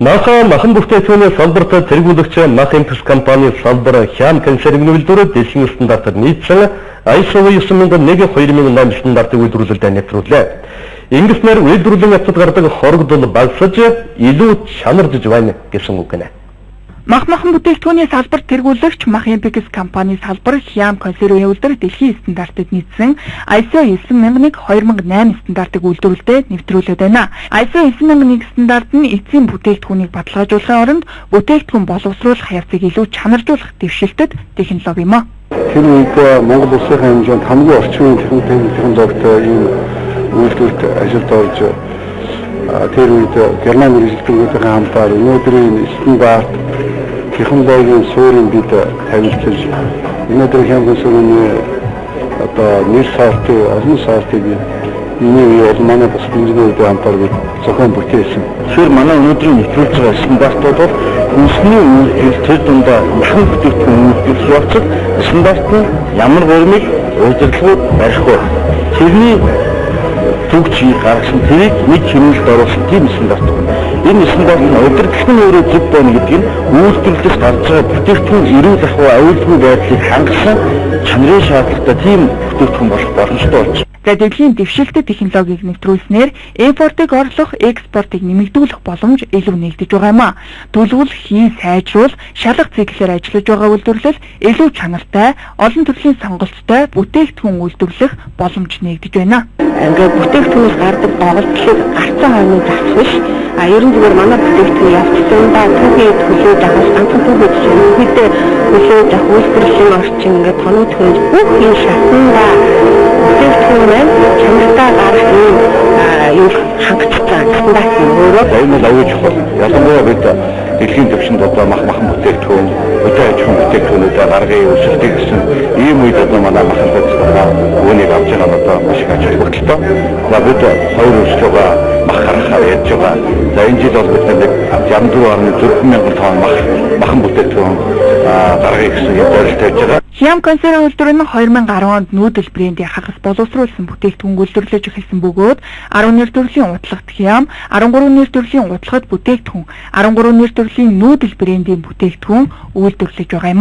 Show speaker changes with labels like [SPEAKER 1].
[SPEAKER 1] Маха махан бүтээгдэхүүний салбарт тэргүүлэгч Мах Импекс компани салбар Хям концерн үйлдвэрүүд дэлхийн стандартад нийцсэн ISO 9001/2008 стандартыг үйлдвэрлэлд нэвтрүүлээ. Ингэснээр үйлдвэрлэлийн явцад гардаг хорогдол багасж илүү чанаржиж байна гэсэн үг гэнэ.
[SPEAKER 2] Махан бүтээгдэхүүний салбарт тэргүүлэгч Мах Импекс компани салбар Хям концерн үйлдвэр дэлхийн стандартад нийцсэн ISO 9001/2008 стандартыг үйлдвэрлэлд нэвтрүүлээд байна. ISO 9001 стандарт нь эцсийн бүтээгдэхүүнийг баталгаажуулахын оронд бүтээгдэхүүн боловсруулах явцыг илүү чанаржуулах дэвшилтэд технологи юм а.
[SPEAKER 3] Тэр үед Монгол улсын хэмжээнд хамгийн орчин үеийн технологитой ийм үйлдвэрт ажилд орж тэр үед Герман эрхлэгчдийн хамтаар өнөөдрийн стандарт технологийн суурийг бид тавилтж өнөөдөр Хям концерны одоо нэр сартыг олон сартыг миний бол манай бас инженерүүд хамтар бид зохион бүтээсэн. Тэгэхээр манай өнөөдрийн нэвтрүүлж байгаа стандартууд бол үндэсний үйлдэл тэр дундаа махан бүтээгдэхүүн үйлдвэрлэх явцад стандарт нь ямар гормыг удирдлагууд барих вэ? Тэрний төгчийг гаргасан тэрийг нэг хэмнэлд оруулсан тийм стандарт байна. Энэ стандарт нь удирдлагын өөрөө зөв байна гэдэг нь үйлдвэрлэлээс гарч байгаа бүтээгдэхүүн эрүүл ахуй аюулгүй байдлыг хангасан чанарын шаардлагатай тийм бүтээгдэхүүн болох боломжтой болж байна.
[SPEAKER 2] За дэлхийн дэвшилтэд технологиг нэвтрүүлснээр импортыг орлох, экспортыг нэмэгдүүлэх боломж илүү нэгдэж байгаа юм а. Төлөвлөл хийн сайжруул, шалах циклээр ажиллаж байгаа үйлдвэрлэл илүү чанартай, олон төрлийн сонголттой бүтээгдэхүүн үйлдвэрлэх боломж нэгдэж байна.
[SPEAKER 4] Ингээд бүтээгдэхүүнээс гардаг доголдлыг гарцсан хойно засах биш. Ерөн зүгээр манай бүтээгдэхүүн явцсандаа түүхий төлөөж авах ганцхан түүхий төлөөд төлөөж авах үйлдвэрлэлийн орчин ингээд тоног төхөж бүх юм шатандаа бүтээгдэхүүн чанартай гарах юм хангацсан стандарт нь өөрөө
[SPEAKER 3] энэ л аюулж байна. Ялангуяа бид дэлхийн төвшөнд одоо махан бүтээгдэхүүн, өдөө аж ахуйн бүтээгдэхүүнүүдээ гаргая өсөлтийг гэсэн ийм үед одоо манай махан бүтээгдэхүүн үүнийг авч байгаа нь одоо маш их ач холбогдолтой. За бид хоёр өсөж байгаа мах гаргахаар яаж байгаа. За энэ жил бол бид нэг 64.4 мянган тонн махан бүтээгдэхүүн гаргая гэсэн юм зорилт тавьж байгаа.
[SPEAKER 2] Хям концерн үйлдвэр нь 2010 онд нүүдэл брендийн хагас боловсруулсан бүтээгдэхүүн үйлдвэрлэж эхэлсэн бөгөөд 12 төрлийн утлагт Хям, 13 нэр төрлийн утлагт бүтээгдэхүүн, 13 нэр төрлийн нүүдэл брендийн бүтээгдэхүүн үйлдвэрлэж байгаа юм.